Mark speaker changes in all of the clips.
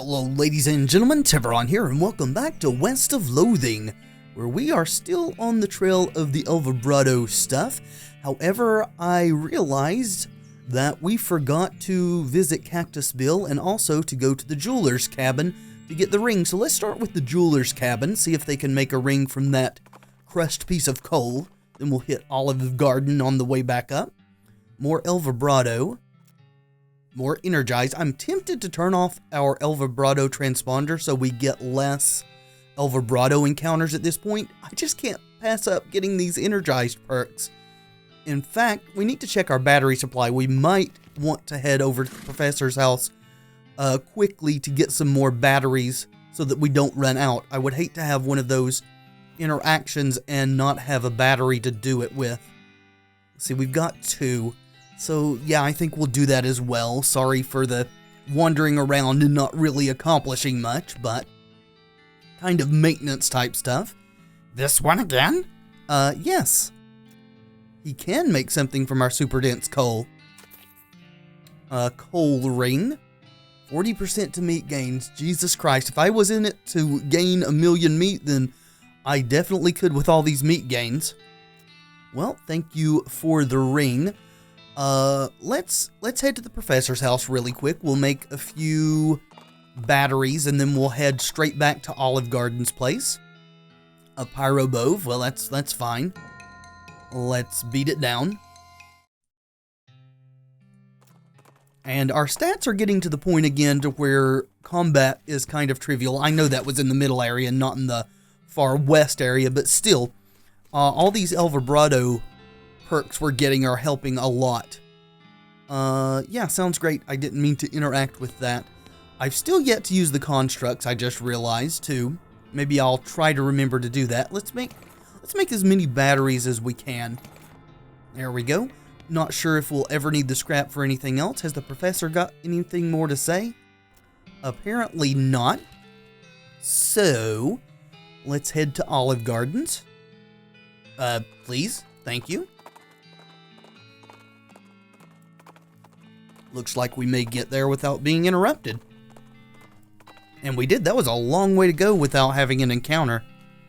Speaker 1: Hello ladies and gentlemen, Tevaron here, and welcome back to West of Loathing, where we are still on the trail of the El Vibrato stuff. However, I realized that we forgot to visit Cactus Bill and also to go to the jeweler's cabin to get the ring. So let's start with the jeweler's cabin, see if they can make a ring from that crushed piece of coal. Then we'll hit Olive Garden on the way back up. More El Vibrato. More energized. I'm tempted to turn off our El Vibrato transponder so we get less El Vibrato encounters at this point. I just can't pass up getting these energized perks. In fact, we need to check our battery supply. We might want to head over to the professor's house quickly to get some more batteries so that we don't run out. I would hate to have one of those interactions and not have a battery to do it with. Let's see, we've got 2. So, yeah, I think we'll do that as well. Sorry for the wandering around and not really accomplishing much, but kind of maintenance type stuff. This one again? Yes. He can make something from our super dense coal. Coal ring. 40% to meat gains. Jesus Christ, if I was in it to gain 1,000,000 meat, then I definitely could with all these meat gains. Well, thank you for the ring. Let's head to the professor's house really quick. We'll make a few batteries and then we'll head straight back to Olive Garden's place. A pyro bove, well that's fine. Let's beat it down. And our stats are getting to the point again to where combat is kind of trivial. I know that was in the middle area, not in the far west area, but still, all these El Vibrato perks we're getting are helping a lot. Yeah, sounds great. I didn't mean to interact with that. I've still yet to use the constructs, I just realized, too. Maybe I'll try to remember to do that. Let's make as many batteries as we can. There we go. Not sure if we'll ever need the scrap for anything else. Has the professor got anything more to say? Apparently not. So, let's head to Olive Gardens. Please. Thank you. Looks like we may get there without being interrupted. And we did. That was a long way to go without having an encounter.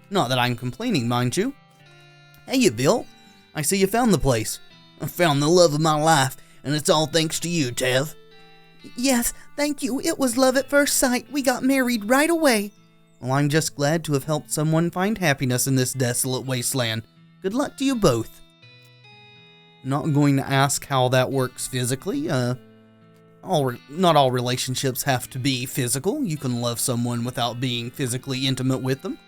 Speaker 1: Not that I'm complaining, mind you. Hey, Bill. I see you found the place. I found the love of my life, and it's all thanks to you, Tev.
Speaker 2: Yes, thank you. It was love at first sight. We got married right away.
Speaker 1: Well, I'm just glad to have helped someone find happiness in this desolate wasteland. Good luck to you both. Not going to ask how that works physically. Not all relationships have to be physical. You can love someone without being physically intimate with them.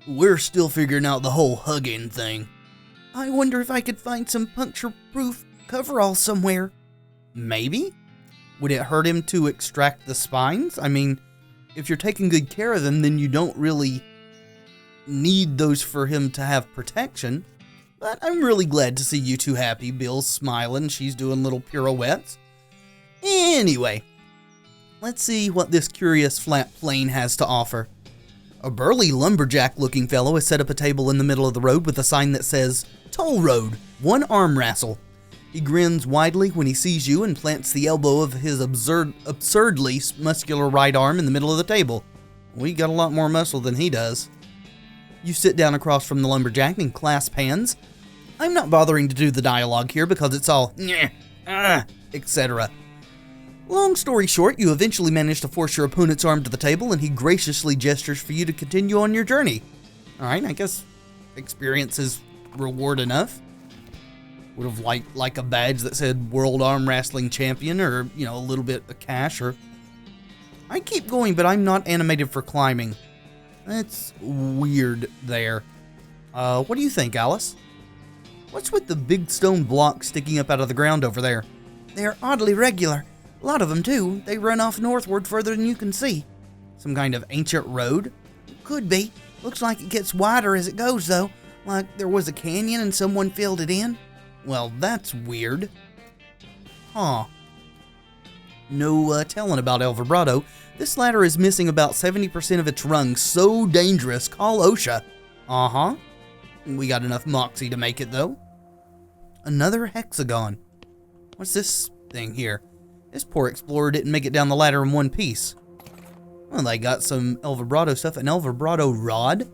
Speaker 1: We're still figuring out the whole hugging thing.
Speaker 2: I wonder if I could find some puncture-proof coveralls somewhere.
Speaker 1: Maybe? Would it hurt him to extract the spines? I mean, if you're taking good care of them, then you don't really need those for him to have protection. But I'm really glad to see you two happy. Bill's smiling, she's doing little pirouettes. Anyway, let's see what this curious flat plane has to offer. A burly lumberjack-looking fellow has set up a table in the middle of the road with a sign that says, Toll Road, 1 arm wrestle. He grins widely when he sees you and plants the elbow of his absurdly muscular right arm in the middle of the table. We got a lot more muscle than he does. You sit down across from the lumberjack and clasp hands. I'm not bothering to do the dialogue here because it's all etc. Long story short, you eventually manage to force your opponent's arm to the table and he graciously gestures for you to continue on your journey. Alright, I guess experience is reward enough. Would have liked like a badge that said World Arm Wrestling Champion or, you know, a little bit of cash or... I keep going, but I'm not animated for climbing. That's weird there. What do you think, Alice? What's with the big stone blocks sticking up out of the ground over there?
Speaker 2: They're oddly regular. A lot of them, too. They run off northward further than you can see.
Speaker 1: Some kind of ancient road?
Speaker 2: Could be. Looks like it gets wider as it goes, though. Like there was a canyon and someone filled it in.
Speaker 1: Well, that's weird. Huh. No telling about El Vibrato. This ladder is missing about 70% of its rungs. So dangerous. Call OSHA. Uh-huh. We got enough moxie to make it, though. Another hexagon. What's this thing here? This poor explorer didn't make it down the ladder in one piece. Well, they got some El Vibrato stuff. An El Vibrato rod.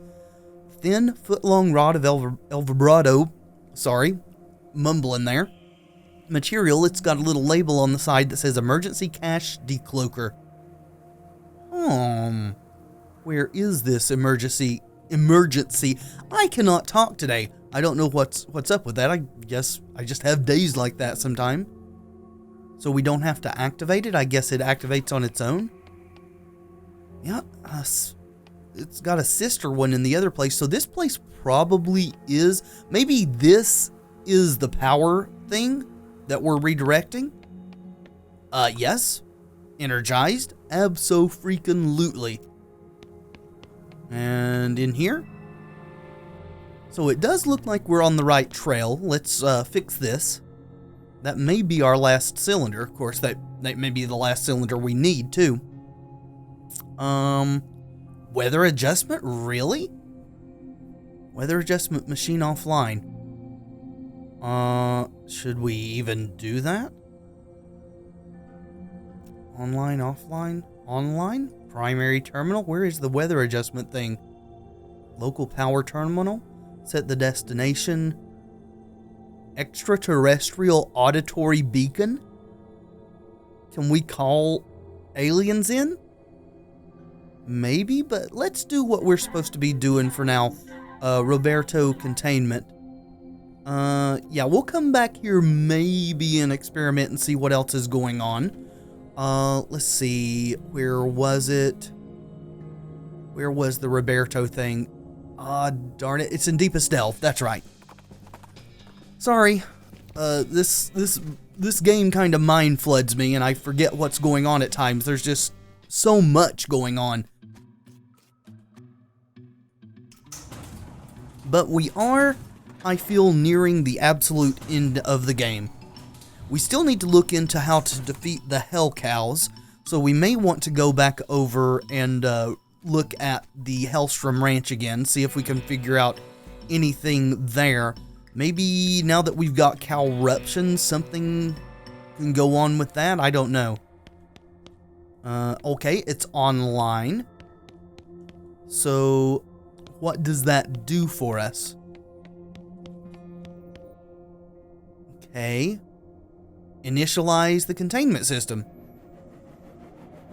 Speaker 1: Thin, foot-long rod of El Vibrato. Sorry, mumbling there. Material, it's got a little label on the side that says Emergency Cache Decloaker. Where is this emergency? I cannot talk today. I don't know what's up with that. I guess I just have days like that sometime. So we don't have to activate it. I guess it activates on its own. Yeah, it's got a sister one in the other place. So this place probably is, maybe this is the power thing that we're redirecting. Yes. Energized. Abso-freaking-lutely. And in here. So it does look like we're on the right trail. Let's fix this. That may be our last cylinder. Of course, that may be the last cylinder we need, too. Weather adjustment? Really? Weather adjustment machine offline. Should we even do that? Online, offline, online? Primary terminal? Where is the weather adjustment thing? Local power terminal? Set the destination. Extraterrestrial auditory beacon? Can we call aliens in? Maybe, but let's do what we're supposed to be doing for now. Roberto containment. Yeah, we'll come back here maybe and experiment and see what else is going on. Let's see. Where was it? Where was the Roberto thing? Darn it. It's in Deepest Delve. That's right. Sorry. This game kind of mind floods me and I forget what's going on at times. There's just so much going on. But we are, I feel, nearing the absolute end of the game. We still need to look into how to defeat the Hell Cows, so we may want to go back over and look at the Hellstrom Ranch again, see if we can figure out anything there. Maybe now that we've got Calruption, something can go on with that? I don't know. Okay, it's online. So, what does that do for us? Okay. Initialize the containment system.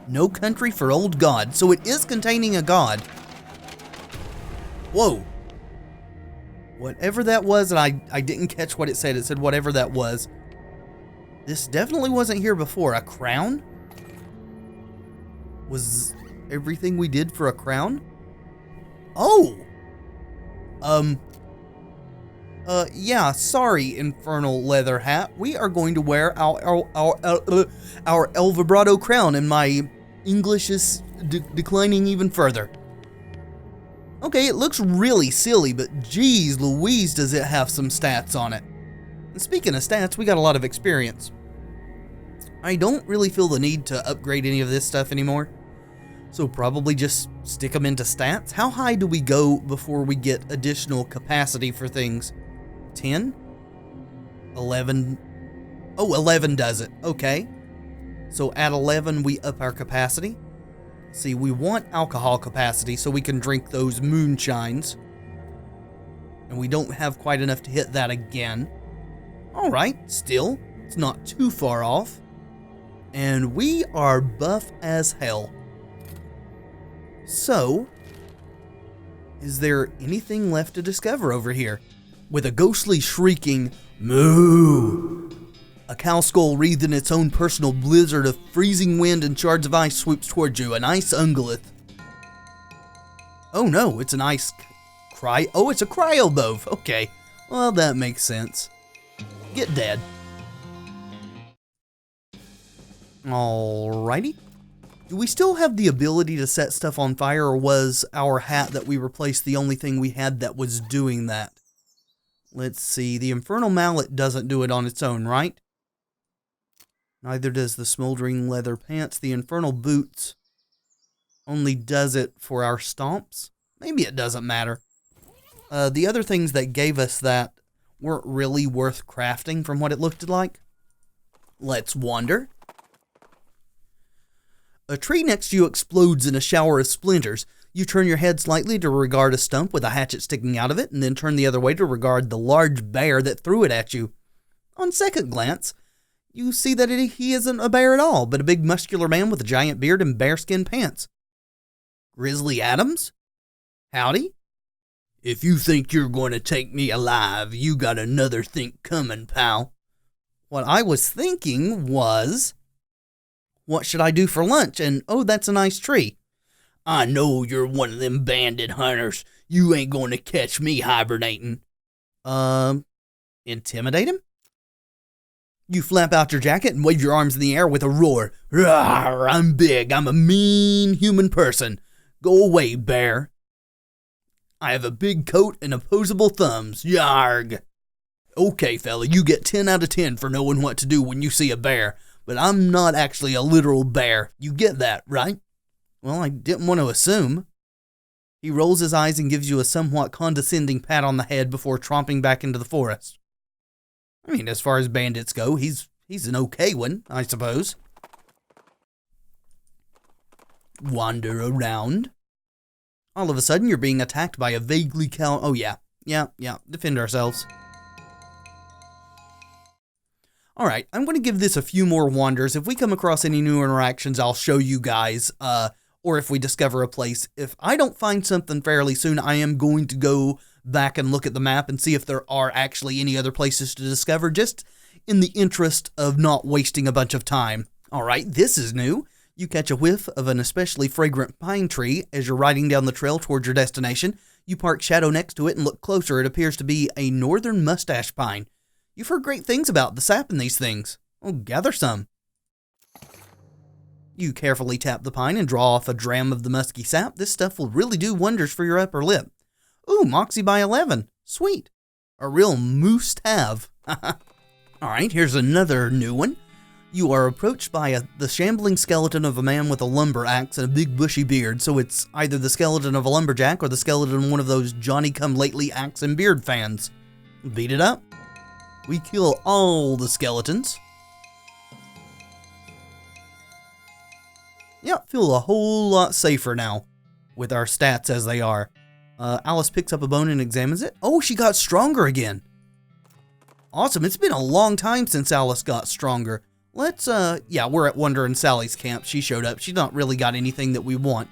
Speaker 1: No country for old god. So it is containing a god. Whoa. Whatever that was, and I didn't catch what it said. It said whatever that was. This definitely wasn't here before. A crown? Was everything we did for a crown? Oh! Yeah, sorry, Infernal Leather Hat. We are going to wear our El Vibrato crown, and my English is declining even further. Okay, it looks really silly, but geez Louise, does it have some stats on it. And speaking of stats, we got a lot of experience. I don't really feel the need to upgrade any of this stuff anymore. So probably just stick them into stats. How high do we go before we get additional capacity for things? 10? 11? Oh, 11 does it. Okay. So at 11, we up our capacity. See, we want alcohol capacity so we can drink those moonshines. And we don't have quite enough to hit that again. Alright, still, it's not too far off. And we are buff as hell. So, is there anything left to discover over here? With a ghostly shrieking, moo! A cow skull wreathed in its own personal blizzard of freezing wind and shards of ice swoops towards you, an ice ungulith. Oh no, it's an ice oh, it's a cryobove. Okay, well that makes sense. Get dead. Alrighty. Do we still have the ability to set stuff on fire, or was our hat that we replaced the only thing we had that was doing that? Let's see, the Infernal Mallet doesn't do it on its own, right? Neither does the Smoldering Leather Pants. The Infernal Boots only does it for our stomps. Maybe it doesn't matter. The other things that gave us that weren't really worth crafting from what it looked like. Let's wonder. A tree next to you explodes in a shower of splinters. You turn your head slightly to regard a stump with a hatchet sticking out of it, and then turn the other way to regard the large bear that threw it at you. On second glance, you see that he isn't a bear at all, but a big muscular man with a giant beard and bearskin pants. Grizzly Adams? Howdy? If you think you're going to take me alive, you got another think coming, pal. What I was thinking was, what should I do for lunch? And, oh, that's a nice tree. I know you're one of them bandit hunters. You ain't going to catch me hibernating. Intimidate him? You flap out your jacket and wave your arms in the air with a roar. Rawr, I'm big. I'm a mean human person. Go away, bear. I have a big coat and opposable thumbs. Yarg. Okay, fella, you get 10 out of 10 for knowing what to do when you see a bear, but I'm not actually a literal bear. You get that, right? Well, I didn't want to assume. He rolls his eyes and gives you a somewhat condescending pat on the head before tromping back into the forest. I mean, as far as bandits go, he's an okay one, I suppose. Wander around. All of a sudden, you're being attacked by a vaguely Oh, yeah. Defend ourselves. Alright, I'm going to give this a few more wanders. If we come across any new interactions, I'll show you guys, or if we discover a place. If I don't find something fairly soon, I am going to go back and look at the map and see if there are actually any other places to discover, just in the interest of not wasting a bunch of time. Alright, this is new. You catch a whiff of an especially fragrant pine tree as you're riding down the trail towards your destination. You park shadow next to it and look closer. It appears to be a northern mustache pine. You've heard great things about the sap in these things. Oh, gather some. You carefully tap the pine and draw off a dram of the musky sap. This stuff will really do wonders for your upper lip. Ooh, Moxie by 11. Sweet. A real must-have. Alright, here's another new one. You are approached by the shambling skeleton of a man with a lumber axe and a big bushy beard, so it's either the skeleton of a lumberjack or the skeleton of one of those Johnny-come-lately axe and beard fans. Beat it up. We kill all the skeletons. Yeah, feel a whole lot safer now with our stats as they are. Alice picks up a bone and examines it. Oh, she got stronger again. Awesome. It's been a long time since Alice got stronger. Let's, yeah, we're at Wonder and Sally's camp. She showed up. She's not really got anything that we want.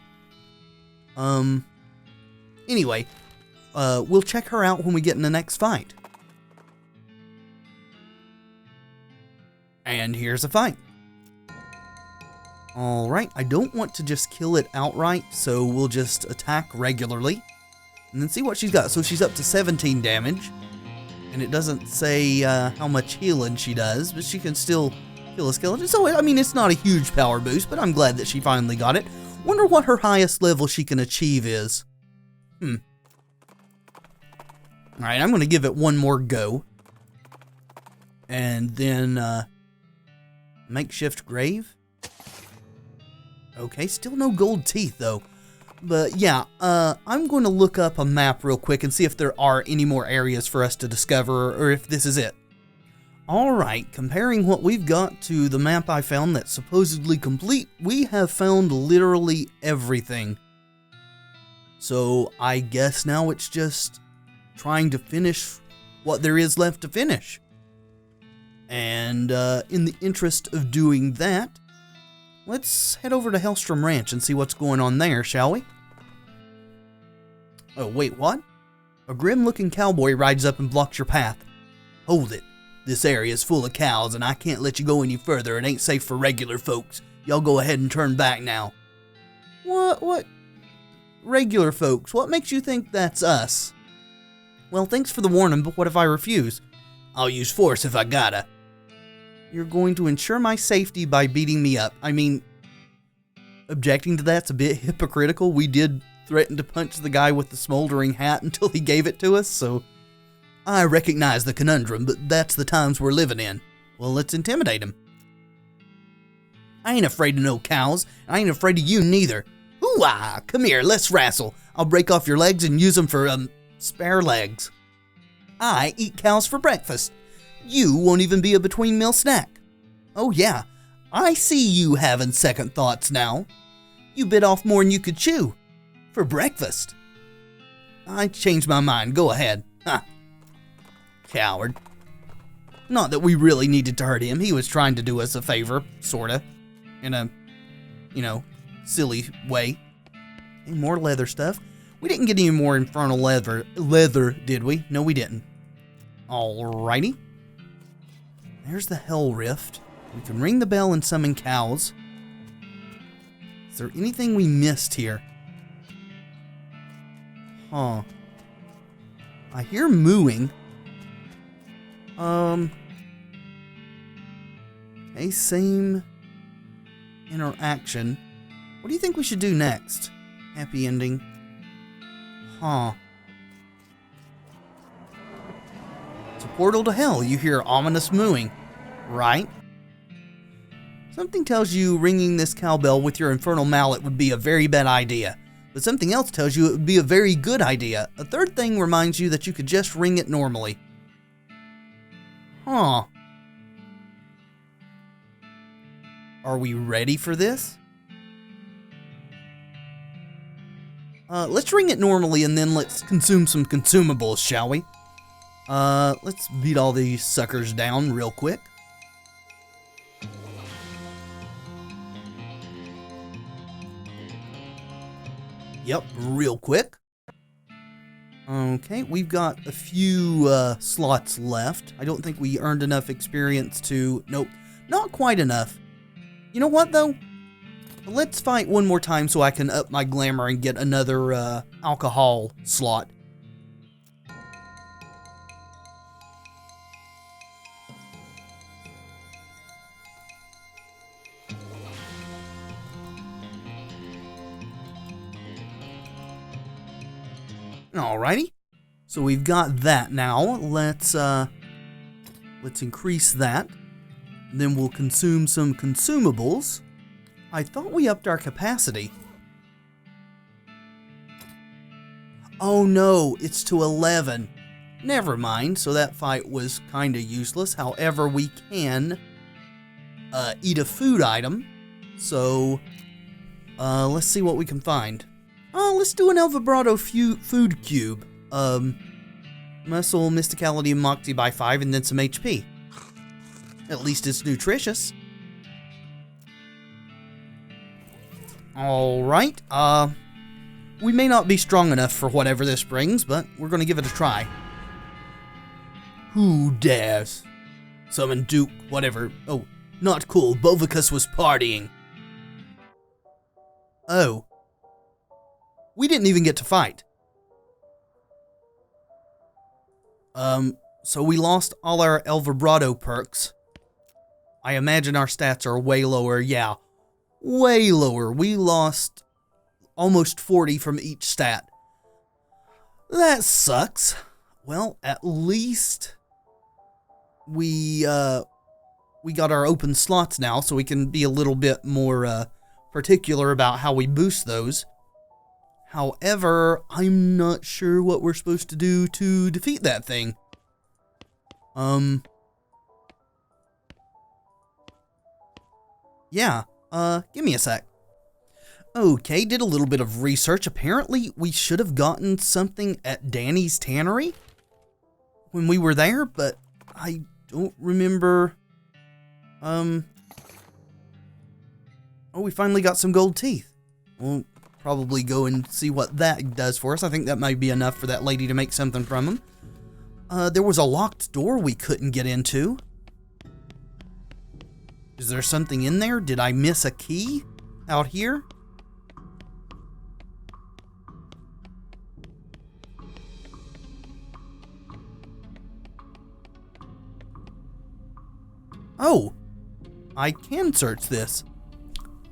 Speaker 1: Anyway, we'll check her out when we get in the next fight. And here's a fight. Alright, I don't want to just kill it outright, so we'll just attack regularly. And then see what she's got. So she's up to 17 damage. And it doesn't say how much healing she does, but she can still kill a skeleton. So, I mean, it's not a huge power boost, but I'm glad that she finally got it. Wonder what her highest level she can achieve is. Alright, I'm going to give it one more go. And then, makeshift grave. Okay, still no gold teeth, though. But, yeah, I'm going to look up a map real quick and see if there are any more areas for us to discover, or if this is it. Alright, comparing what we've got to the map I found that's supposedly complete, we have found literally everything. So, I guess now it's just trying to finish what there is left to finish. And, in the interest of doing that, let's head over to Hellstrom Ranch and see what's going on there, shall we? Oh, wait, what? A grim-looking cowboy rides up and blocks your path. Hold it. This area is full of cows, and I can't let you go any further. It ain't safe for regular folks. Y'all go ahead and turn back now. What? Regular folks? What makes you think that's us? Well, thanks for the warning, but what if I refuse? I'll use force if I gotta. You're going to ensure my safety by beating me up. I mean, objecting to that's a bit hypocritical. We did threaten to punch the guy with the smoldering hat until he gave it to us, so I recognize the conundrum, but that's the times we're living in. Well, let's intimidate him. I ain't afraid of no cows. I ain't afraid of you neither. Hoo-ah! Come here, let's wrestle. I'll break off your legs and use them for, spare legs. I eat cows for breakfast. You won't even be a between-meal snack. Oh yeah, I see you having second thoughts now. You bit off more than you could chew. For breakfast. I changed my mind. Go ahead. Ha. Coward. Not that we really needed to hurt him. He was trying to do us a favor, sorta. In a, silly way. Any more leather stuff? We didn't get any more infernal leather, did we? No, we didn't. Alrighty. There's the Hell Rift. We can ring the bell and summon cows. Is there anything we missed here? Huh. I hear mooing. Okay, same interaction. What do you think we should do next? Happy ending. Huh. It's a portal to hell. You hear ominous mooing, right? Something tells you ringing this cowbell with your infernal mallet would be a very bad idea. But something else tells you it would be a very good idea. A third thing reminds you that you could just ring it normally. Huh. Are we ready for this? Let's ring it normally and then let's consume some consumables, shall we? Let's beat all these suckers down real quick. Yep, real quick. Okay, we've got a few slots left. I don't think we earned enough experience to... Nope, not quite enough. You know what, though? Let's fight one more time so I can up my glamour and get another alcohol slot. Alrighty, so we've got that now. Let's increase that. Then we'll consume some consumables. I thought we upped our capacity. Oh no, it's to 11. Never mind, so that fight was kinda useless. However, we can eat a food item. So, let's see what we can find. Let's do an El Vibrato food cube. Muscle, Mysticality, and Moxie by 5, and then some HP. At least it's nutritious. Alright, we may not be strong enough for whatever this brings, but we're gonna give it a try. Who dares? Summon Duke, whatever. Oh, not cool, Bovicus was partying. Oh. We didn't even get to fight. So we lost all our El Vibrato perks. I imagine our stats are way lower, yeah. Way lower. We lost almost 40 from each stat. That sucks. Well, at least we got our open slots now, so we can be a little bit more particular about how we boost those. However, I'm not sure what we're supposed to do to defeat that thing. Yeah, give me a sec. Okay, did a little bit of research. Apparently, we should have gotten something at Danny's Tannery when we were there, but I don't remember. Oh, we finally got some gold teeth. We'll probably go and see what that does for us. I think that might be enough for that lady to make something from them. There was a locked door we couldn't get into. Is there something in there? Did I miss a key out here? Oh, I can search this.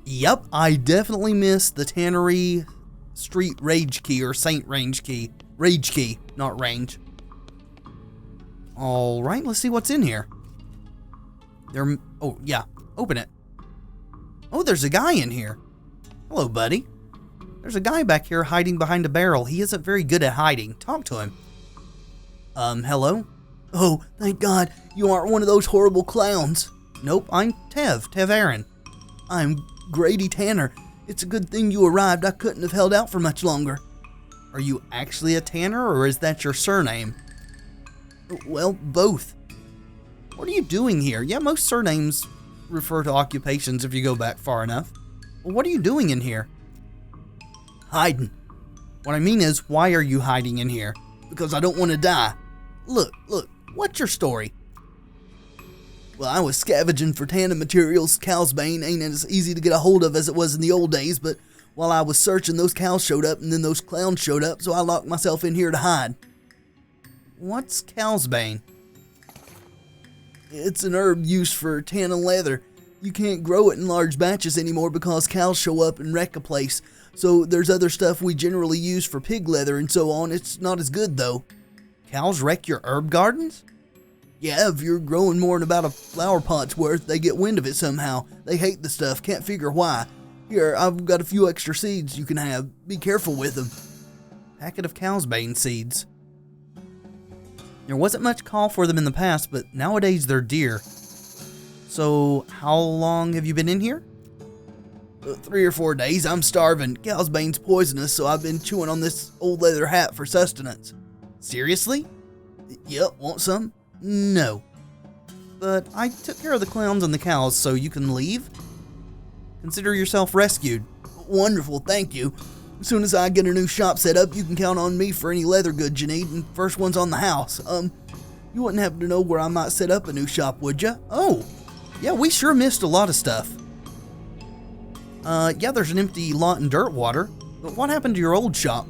Speaker 1: Yep, I definitely missed the Tannery Street Rage Key or Saint Range Key. Rage Key, not range. Alright, let's see what's in here. Oh, yeah, open it. Oh, there's a guy in here. Hello, buddy. There's a guy back here hiding behind a barrel. He isn't very good at hiding. Talk to him. Hello? Oh, thank God, you aren't one of those horrible clowns. Nope, I'm Tevaron.
Speaker 2: I'm Grady Tanner. It's a good thing you arrived. I couldn't have held out for much longer.
Speaker 1: Are you actually a tanner, or is that your surname?
Speaker 2: Well, both.
Speaker 1: What are you doing here? Yeah, most surnames refer to occupations if you go back far enough. Well, what are you doing in here?
Speaker 2: Hiding.
Speaker 1: What I mean is, why are you hiding in here?
Speaker 2: Because I don't want to die.
Speaker 1: Look, what's your story?
Speaker 2: Well, I was scavenging for tanning materials. Cow's bane ain't as easy to get a hold of as it was in the old days, but while I was searching, those cows showed up, and then those clowns showed up, so I locked myself in here to hide.
Speaker 1: What's cow's bane?
Speaker 2: It's an herb used for tanning leather. You can't grow it in large batches anymore because cows show up and wreck a place. So there's other stuff we generally use for pig leather and so on. It's not as good though.
Speaker 1: Cows wreck your herb gardens?
Speaker 2: Yeah, if you're growing more than about a flower pot's worth, they get wind of it somehow. They hate the stuff, can't figure why. Here, I've got a few extra seeds you can have. Be careful with them.
Speaker 1: Packet of cow's bane seeds. There wasn't much call for them in the past, but nowadays they're dear. So, how long have you been in here?
Speaker 2: 3 or 4 days. I'm starving. Cow's bane's poisonous, so I've been chewing on this old leather hat for sustenance.
Speaker 1: Seriously?
Speaker 2: Yep, want some?
Speaker 1: No. But I took care of the clowns and the cows, so you can leave? Consider yourself rescued.
Speaker 2: Wonderful, thank you. As soon as I get a new shop set up, you can count on me for any leather goods you need, and first one's on the house. You wouldn't happen to know where I might set up a new shop, would ya?
Speaker 1: Oh, yeah, we sure missed a lot of stuff. Yeah, there's an empty lot in Dirtwater, but what happened to your old shop?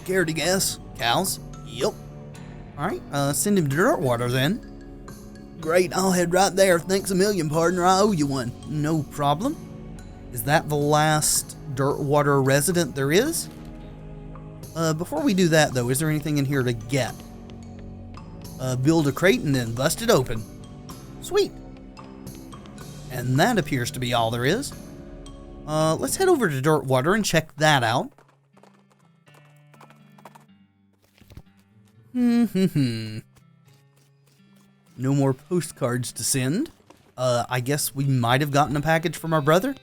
Speaker 2: Care to guess?
Speaker 1: Cows?
Speaker 2: Yep.
Speaker 1: Alright, send him to Dirtwater then.
Speaker 2: Great, I'll head right there. Thanks a million, partner. I owe you one.
Speaker 1: No problem. Is that the last Dirtwater resident there is? Before we do that, though, is there anything in here to get? Build a crate and then bust it open. Sweet. And that appears to be all there is. Let's head over to Dirtwater and check that out. No more postcards to send. I guess we might have gotten a package from our brother.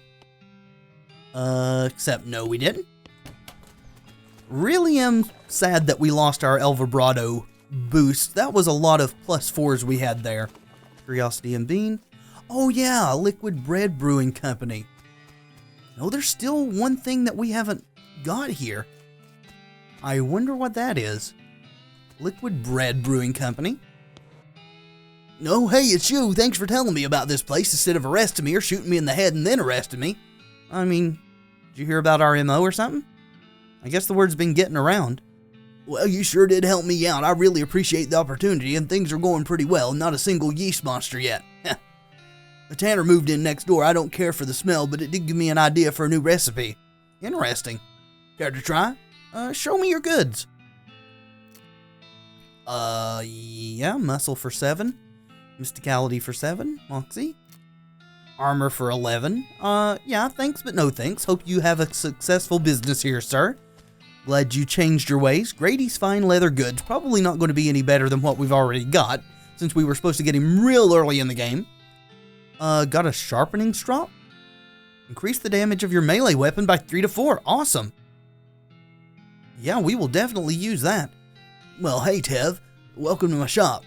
Speaker 1: Except no, we didn't. Really am sad that we lost our El Vibrato boost. That was a lot of +4s we had there. Curiosity and Bean. Oh yeah, Liquid Bread Brewing Company. No, there's still one thing that we haven't got here. I wonder what that is. Liquid Bread Brewing Company.
Speaker 2: No, hey, it's you. Thanks for telling me about this place instead of arresting me or shooting me in the head and then arresting me.
Speaker 1: I mean, did you hear about our MO or something? I guess the word's been getting around.
Speaker 2: Well, you sure did help me out. I really appreciate the opportunity, and things are going pretty well. Not a single yeast monster yet. The tanner moved in next door. I don't care for the smell, but it did give me an idea for a new recipe.
Speaker 1: Interesting.
Speaker 2: Care to try?
Speaker 1: Show me your goods. Yeah, muscle for 7. Mysticality for 7. Moxie. Armor for 11. Yeah, thanks, but no thanks. Hope you have a successful business here, sir. Glad you changed your ways. Grady's fine leather goods. Probably not going to be any better than what we've already got, since we were supposed to get him real early in the game. Got a sharpening strop? Increase the damage of your melee weapon by 3 to 4. Awesome. Yeah, we will definitely use that.
Speaker 2: Well, hey, Tev. Welcome to my shop.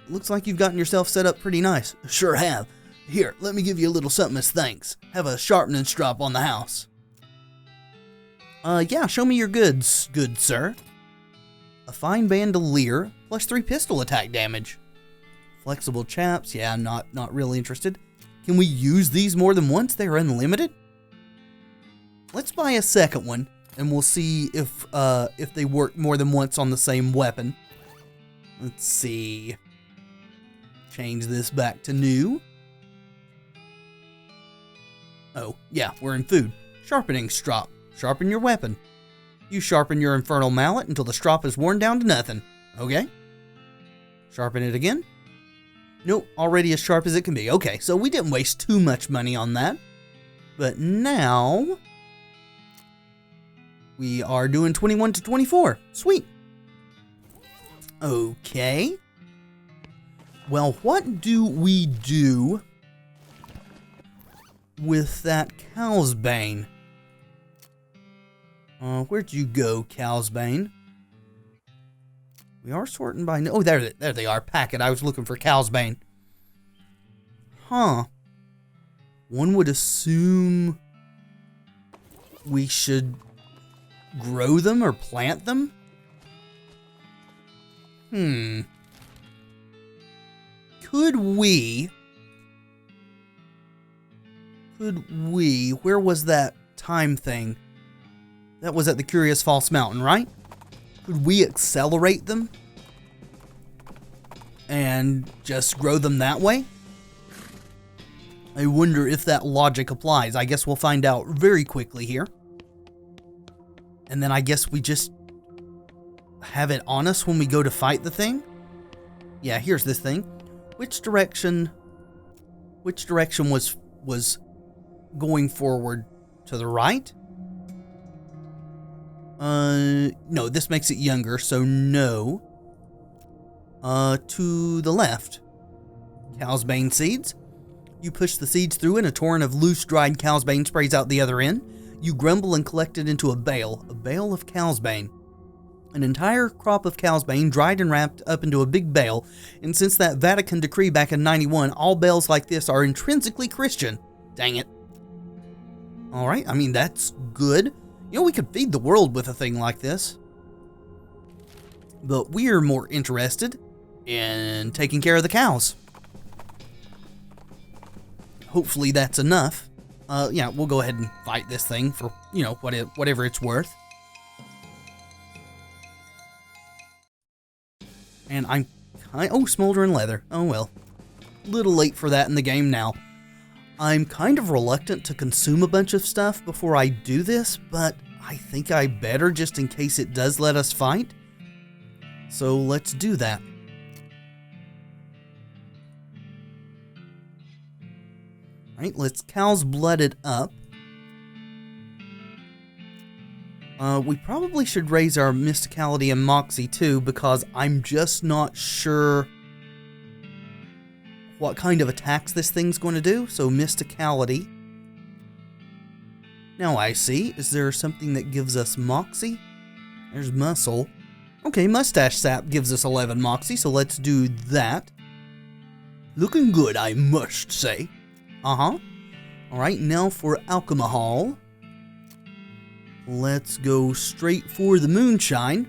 Speaker 1: Looks like you've gotten yourself set up pretty nice.
Speaker 2: Sure have. Here, let me give you a little something as thanks. Have a sharpening strop on the house.
Speaker 1: Yeah, show me your goods, good sir. A fine bandolier, +3 pistol attack damage. Flexible chaps, yeah, not really interested. Can we use these more than once? They're unlimited? Let's buy a second one, and we'll see if they work more than once on the same weapon. Let's see. Change this back to new. Oh, yeah, we're in food. Sharpening strop. Sharpen your weapon. You sharpen your infernal mallet until the strop is worn down to nothing. Okay. Sharpen it again. Nope, already as sharp as it can be. Okay, so we didn't waste too much money on that. But now we are doing 21 to 24. Sweet. Okay. Well, what do we do with that Cow's Bane. Where'd you go, Cow's Bane? We are sorting by... Oh, there they are. Packet. I was looking for Cow's Bane. Huh. One would assume we should grow them or plant them? Could we... Where was that time thing? That was at the Curious False Mountain, right? Could we accelerate them? And just grow them that way? I wonder if that logic applies. I guess we'll find out very quickly here. And then I guess we just have it on us when we go to fight the thing? Yeah, here's this thing. Which direction was going forward? To the right? No, this makes it younger, so no. To the left. Cow's Bane seeds. You push the seeds through and a torrent of loose, dried Cow's Bane sprays out the other end. You grumble and collect it into a bale of Cow's Bane. An entire crop of Cow's Bane dried and wrapped up into a big bale, and since that Vatican decree back in 91, all bales like this are intrinsically Christian. Dang it. Alright, I mean, that's good. You know, we could feed the world with a thing like this. But we're more interested in taking care of the cows. Hopefully that's enough. Yeah, we'll go ahead and fight this thing for, you know, whatever it's worth. And oh, smoldering leather. Oh well. Little late for that in the game now. I'm kind of reluctant to consume a bunch of stuff before I do this, but I think I better just in case it does let us fight. So let's do that. Alright, let's Cow's Blood it up. We probably should raise our Mysticality and Moxie too, because I'm just not sure what kind of attacks this thing's going to do. So Mysticality. Now I see. Is there something that gives us Moxie? There's Muscle. Okay, Mustache Sap gives us 11 Moxie, so let's do that. Looking good, I must say. Alright, now for Alcohol. Let's go straight for the Moonshine.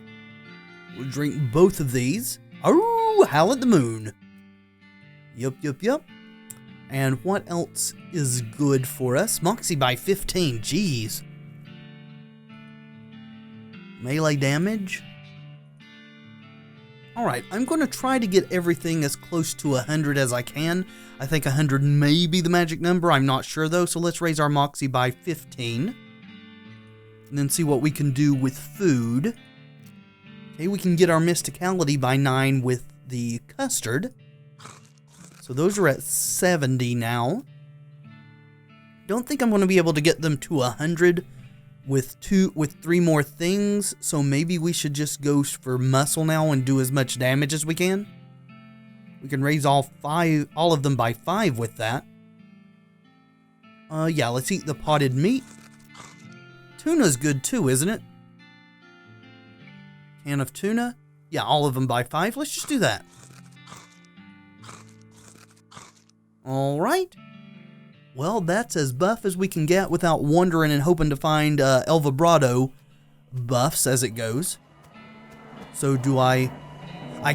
Speaker 1: We'll drink both of these. Oh, howl at the moon. Yup. And what else is good for us? Moxie by 15, jeez. Melee damage. Alright, I'm going to try to get everything as close to 100 as I can. I think 100 may be the magic number, I'm not sure though, so let's raise our Moxie by 15. And then see what we can do with food. Okay, we can get our Mysticality by 9 with the custard. So those are at 70 now. Don't think I'm going to be able to get them to 100 with 3 more things, so maybe we should just go for muscle now and do as much damage as we can. We can raise all of them by 5 with that. Yeah, let's eat the potted meat. Tuna's good too, isn't it? Can of tuna. Yeah, all of them by 5. Let's just do that. Alright. Well, that's as buff as we can get without wandering and hoping to find El Vibrato buffs as it goes. So do I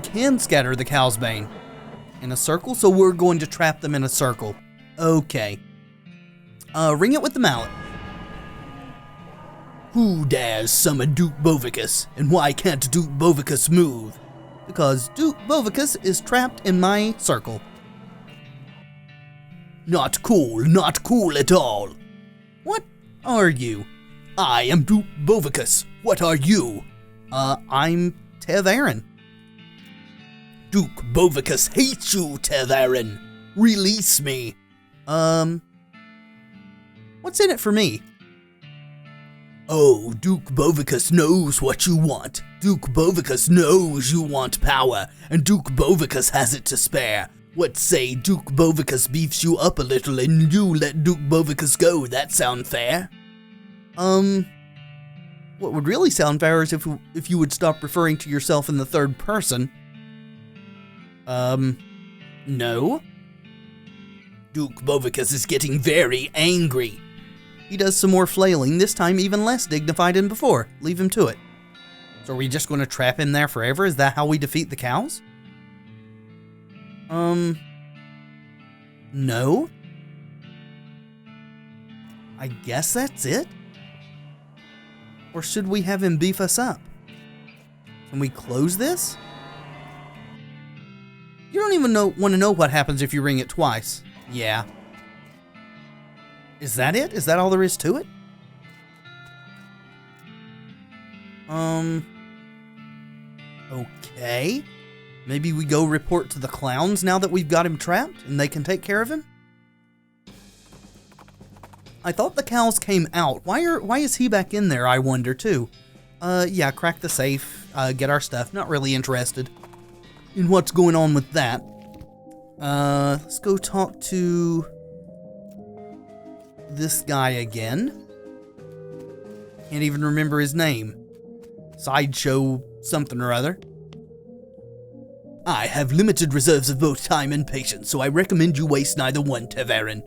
Speaker 1: can scatter the Cow's Bane in a circle, so we're going to trap them in a circle. Okay. Ring it with the mallet. Who dares summon Duke Bovicus, and why can't Duke Bovicus move? Because Duke Bovicus is trapped in my circle. Not cool at all. What are you? I am Duke Bovicus. What are you? I'm Tevaron. Duke Bovicus hates you, Tevaron. Release me. What's in it for me? Oh, Duke Bovicus knows what you want. Duke Bovicus knows you want power, and Duke Bovicus has it to spare.
Speaker 2: What say Duke Bovicus beefs you up a little and you let Duke Bovicus go? That sound fair?
Speaker 1: What would really sound fair is if you would stop referring to yourself in the third person.
Speaker 2: No. Duke Bovicus is getting very angry.
Speaker 1: He does some more flailing, this time even less dignified than before. Leave him to it. So are we just going to trap him there forever? Is that how we defeat the cows? No. I guess that's it? Or should we have him beef us up? Can we close this? You don't even want to know what happens if you ring it twice. Yeah. Is that it? Is that all there is to it? Okay. Maybe we go report to the clowns now that we've got him trapped and they can take care of him? I thought the cows came out. Why is he back in there, I wonder, too? Yeah, crack the safe, get our stuff. Not really interested in what's going on with that. Let's go talk to this guy again. Can't even remember his name. Sideshow something or other.
Speaker 2: I have limited reserves of both time and patience, so I recommend you waste neither one, Tevaron.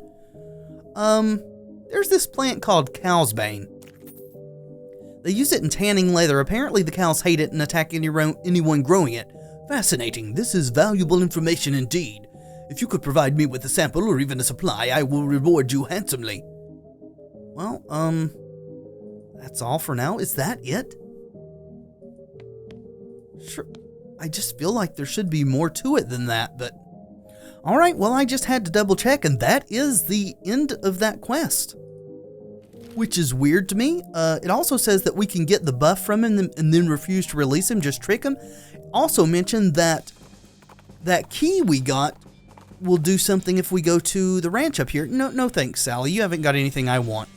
Speaker 1: There's this plant called cow's bane. They use it in tanning leather. Apparently the cows hate it and attack anyone growing it.
Speaker 2: Fascinating. This is valuable information indeed. If you could provide me with a sample or even a supply, I will reward you handsomely.
Speaker 1: Well, that's all for now. Is that it? Sure. I just feel like there should be more to it than that, but... Alright, well, I just had to double check, and that is the end of that quest. Which is weird to me. It also says that we can get the buff from him and then refuse to release him, just trick him. Also mentioned that that key we got will do something if we go to the ranch up here. No thanks, Sally. You haven't got anything I want.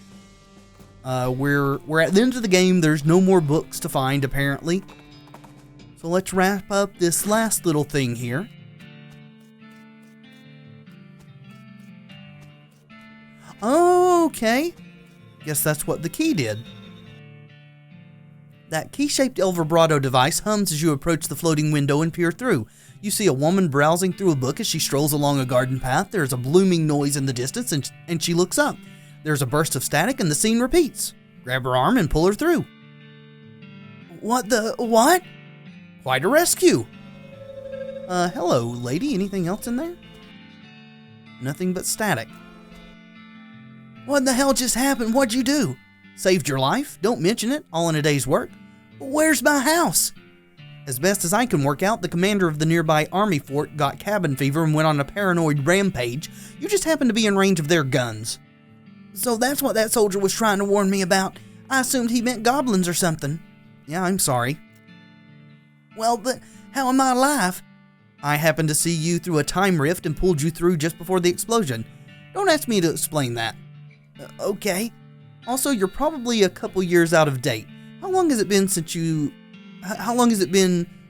Speaker 1: We're at the end of the game. There's no more books to find, apparently. So let's wrap up this last little thing here. Okay. Guess that's what the key did. That key-shaped El Vibrato device hums as you approach the floating window and peer through. You see a woman browsing through a book as she strolls along a garden path. There's a blooming noise in the distance and she looks up. There's a burst of static and the scene repeats. Grab her arm and pull her through.
Speaker 2: What?
Speaker 1: Quite a rescue. Hello, lady. Anything else in there? Nothing but static.
Speaker 2: What the hell just happened? What'd you do?
Speaker 1: Saved your life. Don't mention it. All in a day's work.
Speaker 2: Where's my house?
Speaker 1: As best as I can work out, the commander of the nearby army fort got cabin fever and went on a paranoid rampage. You just happened to be in range of their guns.
Speaker 2: So that's what that soldier was trying to warn me about. I assumed he meant goblins or something.
Speaker 1: Yeah, I'm sorry.
Speaker 2: Well, but how am I alive?
Speaker 1: I happened to see you through a time rift and pulled you through just before the explosion. Don't ask me to explain that.
Speaker 2: Okay.
Speaker 1: Also, you're probably a couple years out of date. How long has it been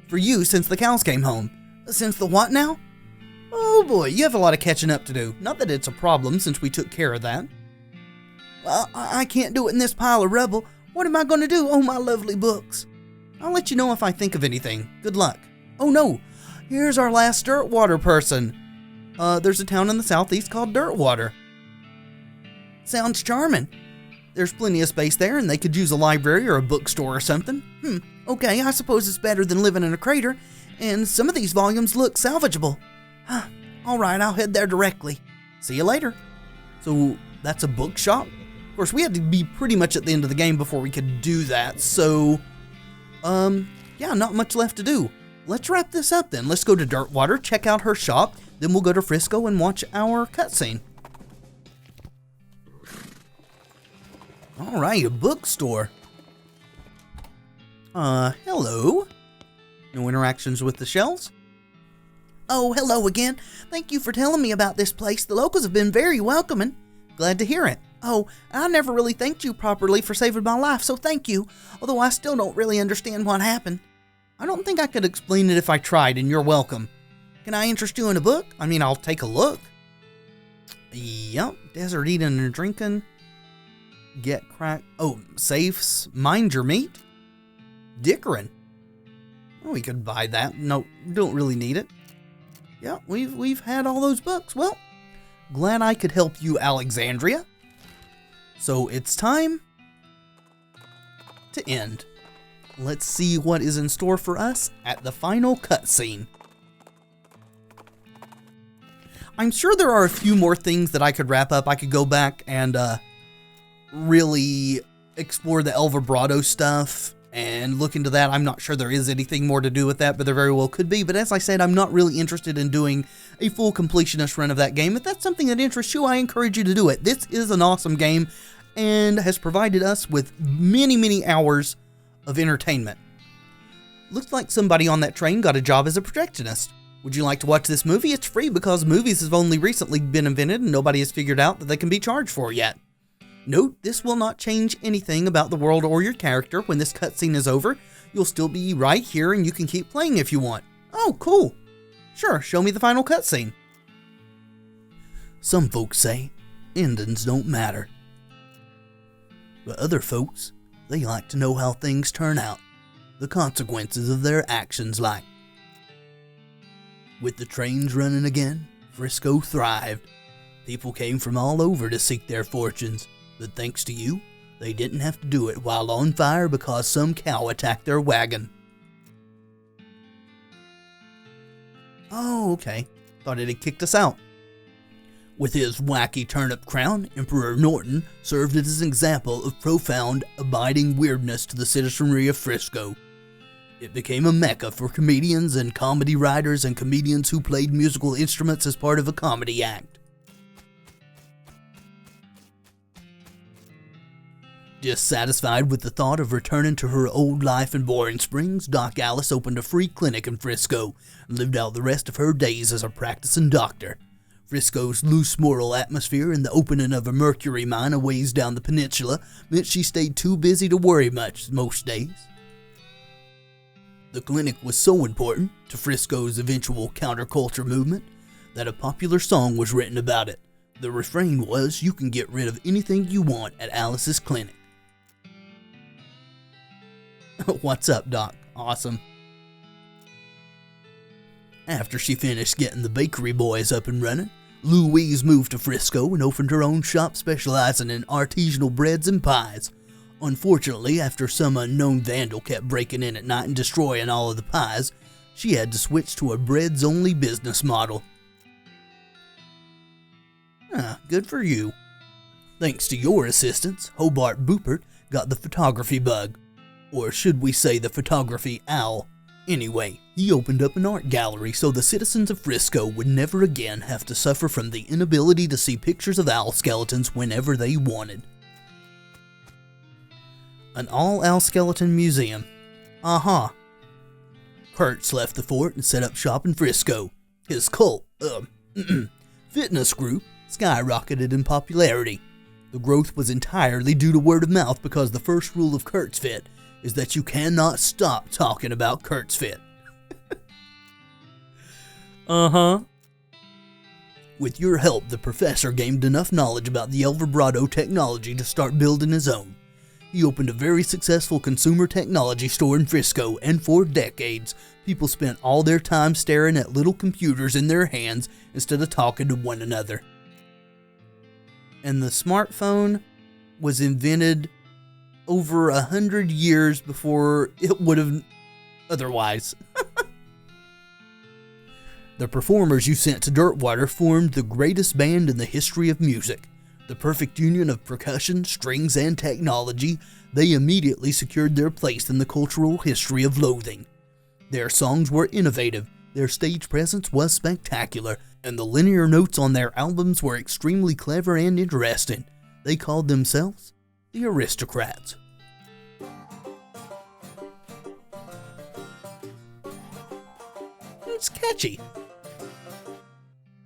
Speaker 1: for you since the cows came home?
Speaker 2: Since the what now?
Speaker 1: Oh boy, you have a lot of catching up to do. Not that it's a problem since we took care of that.
Speaker 2: I can't do it in this pile of rubble. What am I going to do? Oh, my lovely books.
Speaker 1: I'll let you know if I think of anything. Good luck. Oh no, here's our last Dirtwater person. There's a town in the southeast called Dirtwater.
Speaker 2: Sounds charming.
Speaker 1: There's plenty of space there, and they could use a library or a bookstore or something.
Speaker 2: Okay, I suppose it's better than living in a crater, and some of these volumes look salvageable. Alright, I'll head there directly.
Speaker 1: See you later. So, that's a bookshop? Of course, we had to be pretty much at the end of the game before we could do that, so... yeah, not much left to do. Let's wrap this up then. Let's go to Dirtwater, check out her shop, then we'll go to Frisco and watch our cutscene. Alright, a bookstore. Hello? No interactions with the shelves?
Speaker 2: Oh, hello again. Thank you for telling me about this place. The locals have been very welcoming.
Speaker 1: Glad to hear it.
Speaker 2: Oh, I never really thanked you properly for saving my life, so thank you. Although I still don't really understand what happened.
Speaker 1: I don't think I could explain it if I tried, and you're welcome. Can I interest you in a book? I mean, I'll take a look. Yep, desert eating and drinking. Get crack. Oh, safes. Mind your meat. Dickering. Oh, we could buy that. No, don't really need it. Yeah, we've had all those books. Well, glad I could help you, Alexandria. So it's time to end. Let's see what is in store for us at the final cutscene. I'm sure there are a few more things that I could wrap up. I could go back and really explore the El Vibrato stuff and look into that. I'm not sure there is anything more to do with that, but there very well could be. But as I said, I'm not really interested in doing a full completionist run of that game. If that's something that interests you, I encourage you to do it. This is an awesome game and has provided us with many, many hours of entertainment. Looks like somebody on that train got a job as a projectionist. Would you like to watch this movie? It's free because movies have only recently been invented and nobody has figured out that they can be charged for yet. Note, this will not change anything about the world or your character. When this cutscene is over, you'll still be right here and you can keep playing if you want. Oh, cool. Sure, show me the final cutscene.
Speaker 2: Some folks say endings don't matter. But other folks, they like to know how things turn out, the consequences of their actions like. With the trains running again, Frisco thrived. People came from all over to seek their fortunes, but thanks to you, they didn't have to do it while on fire because some cow attacked their wagon.
Speaker 1: Oh, okay. Thought it had kicked us out.
Speaker 2: With his wacky turnip crown, Emperor Norton served as an example of profound, abiding weirdness to the citizenry of Frisco. It became a mecca for comedians and comedy writers and comedians who played musical instruments as part of a comedy act. Dissatisfied with the thought of returning to her old life in Boring Springs, Doc Alice opened a free clinic in Frisco and lived out the rest of her days as a practicing doctor. Frisco's loose moral atmosphere and the opening of a mercury mine a ways down the peninsula meant she stayed too busy to worry much most days. The clinic was so important to Frisco's eventual counterculture movement that a popular song was written about it. The refrain was, "You can get rid of anything you want at Alice's clinic."
Speaker 1: What's up, Doc? Awesome.
Speaker 2: After she finished getting the bakery boys up and running, Louise moved to Frisco and opened her own shop specializing in artisanal breads and pies. Unfortunately, after some unknown vandal kept breaking in at night and destroying all of the pies, she had to switch to a breads-only business model.
Speaker 1: Good for you.
Speaker 2: Thanks to your assistance, Hobart Boopert got the photography bug. Or should we say the photography owl? Anyway, he opened up an art gallery so the citizens of Frisco would never again have to suffer from the inability to see pictures of owl skeletons whenever they wanted.
Speaker 1: An all-owl skeleton museum.
Speaker 2: Kurtz left the fort and set up shop in Frisco. His cult, fitness group, skyrocketed in popularity. The growth was entirely due to word of mouth because the first rule of Kurtz Fit is that you cannot stop talking about Kurtz Fit. With your help, the professor gained enough knowledge about the El Vibrato technology to start building his own. He opened a very successful consumer technology store in Frisco, and for decades, people spent all their time staring at little computers in their hands instead of talking to one another.
Speaker 1: And the smartphone was invented over 100 years before it would have otherwise.
Speaker 2: The performers you sent to Dirtwater formed the greatest band in the history of music. The perfect union of percussion, strings, and technology, they immediately secured their place in the cultural history of Loathing. Their songs were innovative, their stage presence was spectacular, and the linear notes on their albums were extremely clever and interesting. They called themselves the Aristocrats.
Speaker 1: It's catchy.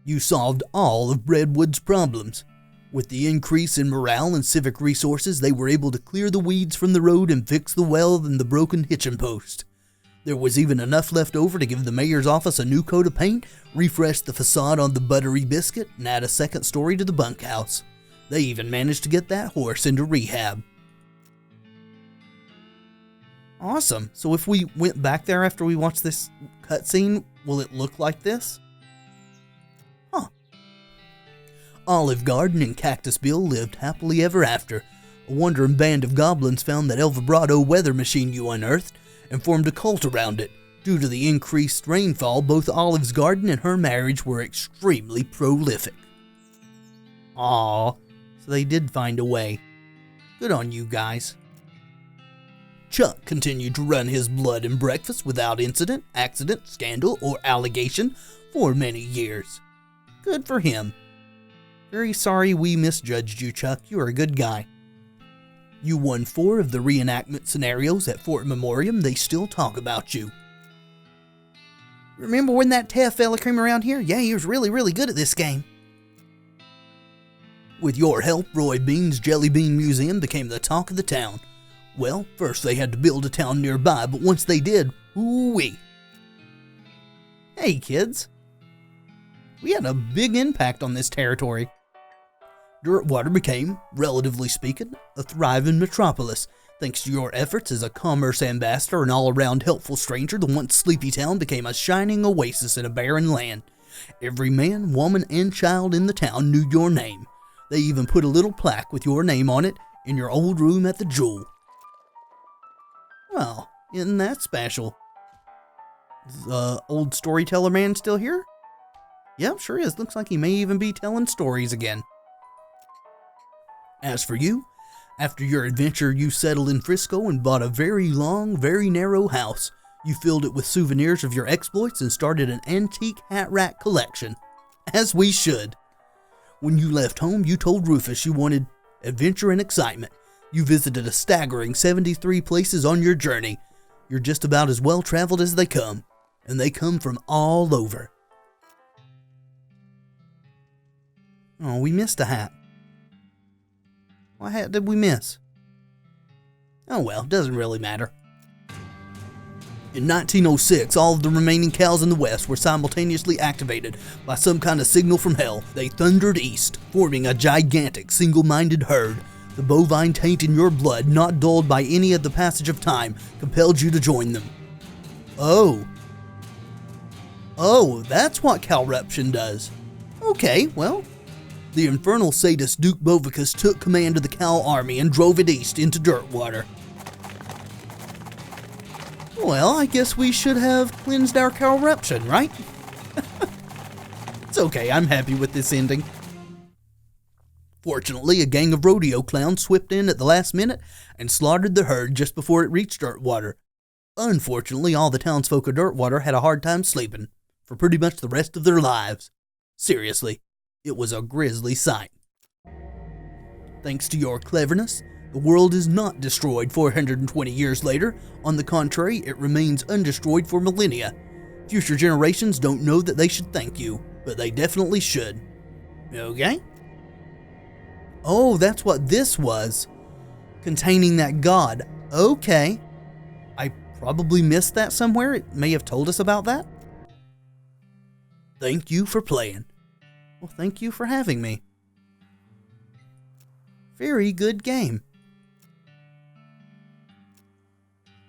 Speaker 2: You solved all of Redwood's problems. With the increase in morale and civic resources, they were able to clear the weeds from the road and fix the well and the broken hitching post. There was even enough left over to give the mayor's office a new coat of paint, refresh the facade on the buttery biscuit, and add a second story to the bunkhouse. They even managed to get that horse into rehab.
Speaker 1: Awesome. So if we went back there after we watched this cutscene, will it look like this?
Speaker 2: Huh. Olive Garden and Cactus Bill lived happily ever after. A wandering band of goblins found that El Vibrato weather machine you unearthed and formed a cult around it. Due to the increased rainfall, both Olive's garden and her marriage were extremely prolific.
Speaker 1: Aw, so they did find a way. Good on you guys.
Speaker 2: Chuck continued to run his blood and breakfast without incident, accident, scandal, or allegation for many years.
Speaker 1: Good for him. Very sorry we misjudged you, Chuck. You are a good guy.
Speaker 2: You won 4 of the reenactment scenarios at Fort Memoriam. They still talk about you.
Speaker 1: Remember when that Tev fella came around here? Yeah, he was really good at this game.
Speaker 2: With your help, Roy Bean's Jelly Bean Museum became the talk of the town. Well, first they had to build a town nearby, but once they did, ooh-wee.
Speaker 1: Hey kids, we had a big impact on this territory.
Speaker 2: Dirtwater became, relatively speaking, a thriving metropolis. Thanks to your efforts as a commerce ambassador and all-around helpful stranger, the once sleepy town became a shining oasis in a barren land. Every man, woman, and child in the town knew your name. They even put a little plaque with your name on it in your old room at the Jewel.
Speaker 1: Well, isn't that special? Is the old storyteller man still here? Yep, sure is. Looks like he may even be telling stories again.
Speaker 2: As for you, after your adventure, you settled in Frisco and bought a very long, very narrow house. You filled it with souvenirs of your exploits and started an antique hat rack collection. As we should. When you left home, you told Rufus you wanted adventure and excitement. You visited a staggering 73 places on your journey. You're just about as well traveled as they come, and they come from all over.
Speaker 1: Oh, we missed a hat. What hat did we miss?
Speaker 2: Oh well, doesn't really matter. In 1906, all of the remaining cows in the West were simultaneously activated by some kind of signal from hell. They thundered east, forming a gigantic, single-minded herd. The bovine taint in your blood, not dulled by any of the passage of time, compelled you to join them.
Speaker 1: Oh, that's what Calruption does. Okay, well.
Speaker 2: The infernal sadist Duke Bovicus took command of the cow army and drove it east into Dirtwater.
Speaker 1: Well, I guess we should have cleansed our corruption, right? It's okay, I'm happy with this ending.
Speaker 2: Fortunately, a gang of rodeo clowns swept in at the last minute and slaughtered the herd just before it reached Dirtwater. Unfortunately, all the townsfolk of Dirtwater had a hard time sleeping for pretty much the rest of their lives. Seriously, it was a grisly sight. Thanks to your cleverness, the world is not destroyed 420 years later. On the contrary, it remains undestroyed for millennia. Future generations don't know that they should thank you, but they definitely should.
Speaker 1: Okay? Oh, that's what this was. Containing that god. Okay. I probably missed that somewhere. It may have told us about that.
Speaker 2: Thank you for playing.
Speaker 1: Well, thank you for having me. Very good game.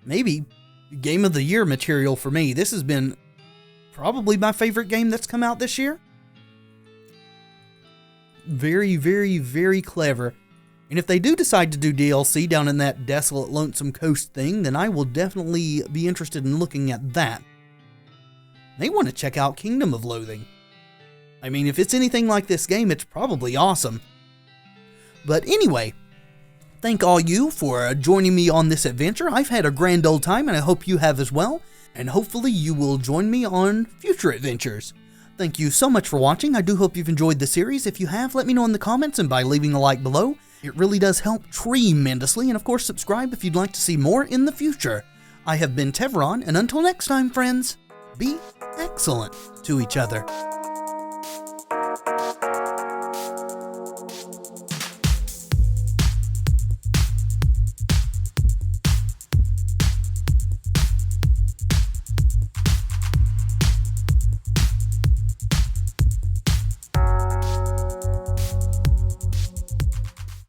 Speaker 1: Maybe Game of the Year material for me. This has been probably my favorite game that's come out this year. Very, very, very clever. And if they do decide to do DLC down in that desolate, lonesome coast thing, then I will definitely be interested in looking at that. They want to check out Kingdom of Loathing. I mean, if it's anything like this game, it's probably awesome. But anyway, thank all you for joining me on this adventure. I've had a grand old time, and I hope you have as well. And hopefully you will join me on future adventures. Thank you so much for watching. I do hope you've enjoyed the series. If you have, let me know in the comments and by leaving a like below. It really does help tremendously. And of course, subscribe if you'd like to see more in the future. I have been Tevaron, and until next time, friends, be excellent to each other.